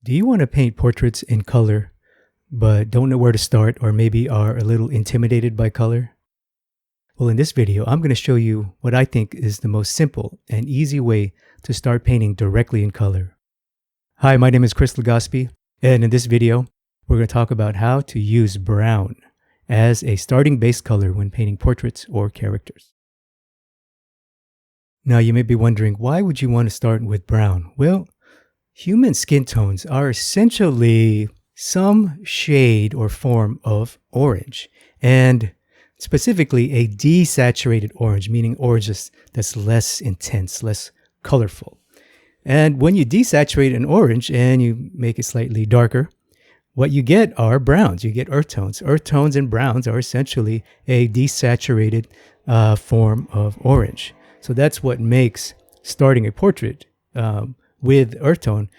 Do you want to paint portraits in color, but don't know where to start, or maybe are a little intimidated by color? Well, in this video, I'm going to show you what I think is the most simple and easy way to start painting directly in color. Hi, my name is Chris Legaspi, and in this video, we're going to talk about how to use brown as a starting base color when painting portraits or characters. Now, you may be wondering, why would you want to start with brown? Well, human skin tones are essentially some shade or form of orange, and specifically a desaturated orange, meaning orange that's less intense, less colorful. And when you desaturate an orange and you make it slightly darker, what you get are browns. You get earth tones. Earth tones and browns are essentially a desaturated form of orange. So that's what makes starting a portrait with earth tone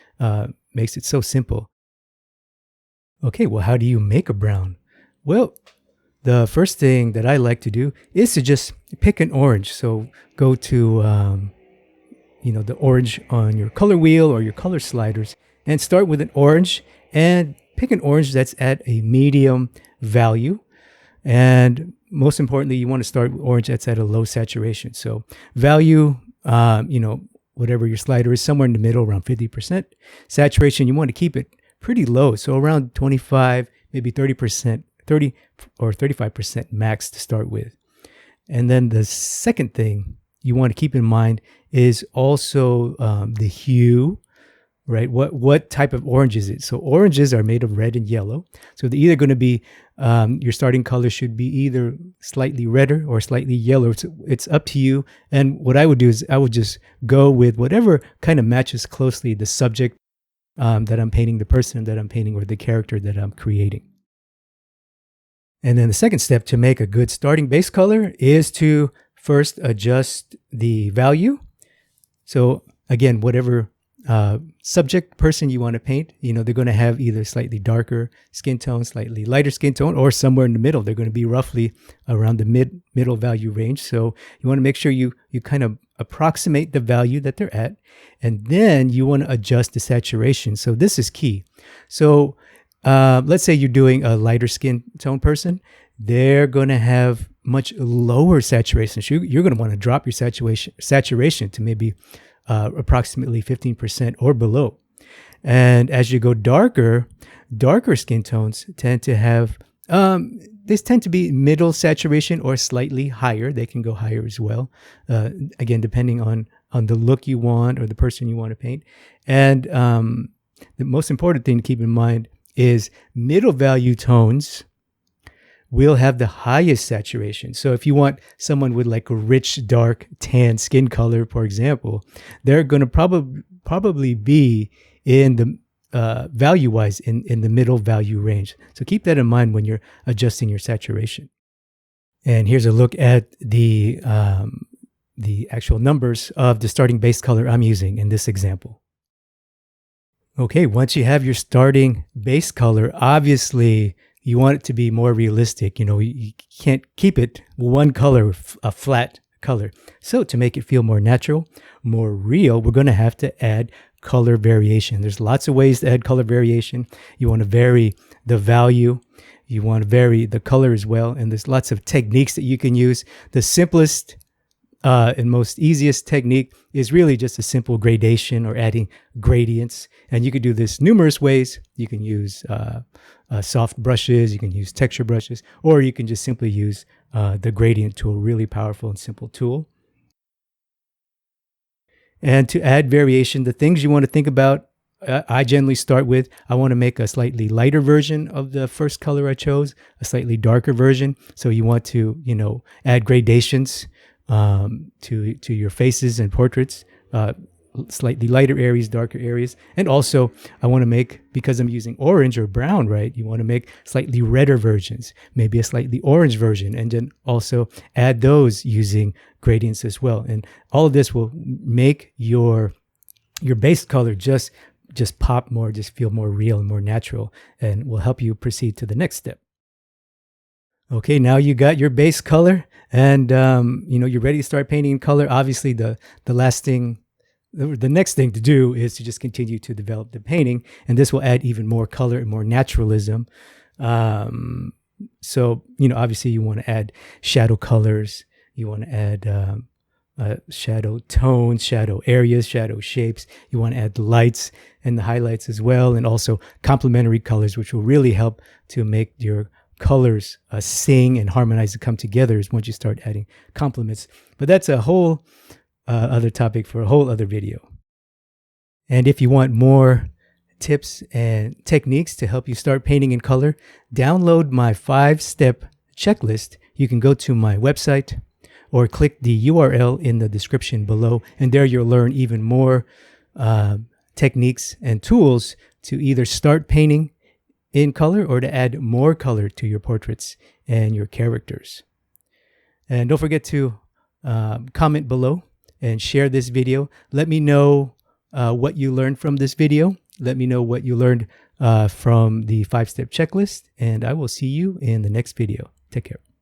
makes it so simple. Okay, well, how do you make a brown? Well, the first thing that I like to do is to just pick an orange. So go to the orange on your color wheel or your color sliders and start with an orange and pick an orange that's at a medium value. And most importantly, you want to start with orange that's at a low saturation. So value, whatever your slider is, somewhere in the middle, around 50%. Saturation, you want to keep it pretty low. So around 25, maybe 30%, 30 or 35% max to start with. And then the second thing you want to keep in mind is also the hue, right? What type of orange is it? So oranges are made of red and yellow. So they're either going to be, your starting color should be either slightly redder or slightly yellow. It's up to you. And what I would do is I would just go with whatever kind of matches closely the subject that I'm painting, the person that I'm painting, or the character that I'm creating. And then the second step to make a good starting base color is to first adjust the value. So again, whatever subject person you want to paint, they're going to have either slightly darker skin tone, slightly lighter skin tone, or somewhere in the middle. They're going to be roughly around the middle value range. So you want to make sure you kind of approximate the value that they're at, and then you want to adjust the saturation. So this is key. So let's say you're doing a lighter skin tone person. They're going to have much lower saturation. So you're going to want to drop your saturation to maybe approximately 15% or below. And as you go darker skin tones tend to have, they tend to be middle saturation or slightly higher. They can go higher as well. Again, depending on the look you want or the person you want to paint. And the most important thing to keep in mind is middle value tones will have the highest saturation. So if you want someone with like a rich, dark, tan skin color, for example, they're going to probably be in the value-wise in the middle value range. So keep that in mind when you're adjusting your saturation. And here's a look at the actual numbers of the starting base color I'm using in this example. Okay, once you have your starting base color, obviously you want it to be more realistic. You can't keep it one color, a flat color. So to make it feel more natural, more real, we're going to have to add color variation. There's lots of ways to add color variation. You want to vary the value. You want to vary the color as well. And there's lots of techniques that you can use. The simplest and most easiest technique is really just a simple gradation or adding gradients. And you could do this numerous ways. You can use soft brushes, you can use texture brushes, or you can just simply use the gradient tool, really powerful and simple tool. And to add variation, the things you want to think about, I generally start with, I want to make a slightly lighter version of the first color I chose, a slightly darker version. So you want to, add gradations to your faces and portraits, slightly lighter areas, darker areas. And also I want to make, because I'm using orange or brown, right? You want to make slightly redder versions, maybe a slightly orange version, and then also add those using gradients as well. And all of this will make your base color just pop more, just feel more real and more natural, and will help you proceed to the next step. Okay, now you got your base color, and you're ready to start painting in color. Obviously, the last thing the next thing to do is to just continue to develop the painting, and this will add even more color and more naturalism. So, obviously you want to add shadow colors, you want to add shadow tones, shadow areas, shadow shapes. You want to add the lights and the highlights as well, and also complementary colors, which will really help to make your colors sing and harmonize and come together once you start adding complements. But that's a whole other topic for a whole other video. And if you want more tips and techniques to help you start painting in color, download my 5-step checklist. You can go to my website or click the URL in the description below, and there you'll learn even more techniques and tools to either start painting in color or to add more color to your portraits and your characters. And don't forget to comment below and share this video. Let me know what you learned from this video. Let me know what you learned from the 5-step checklist, and I will see you in the next video. Take care.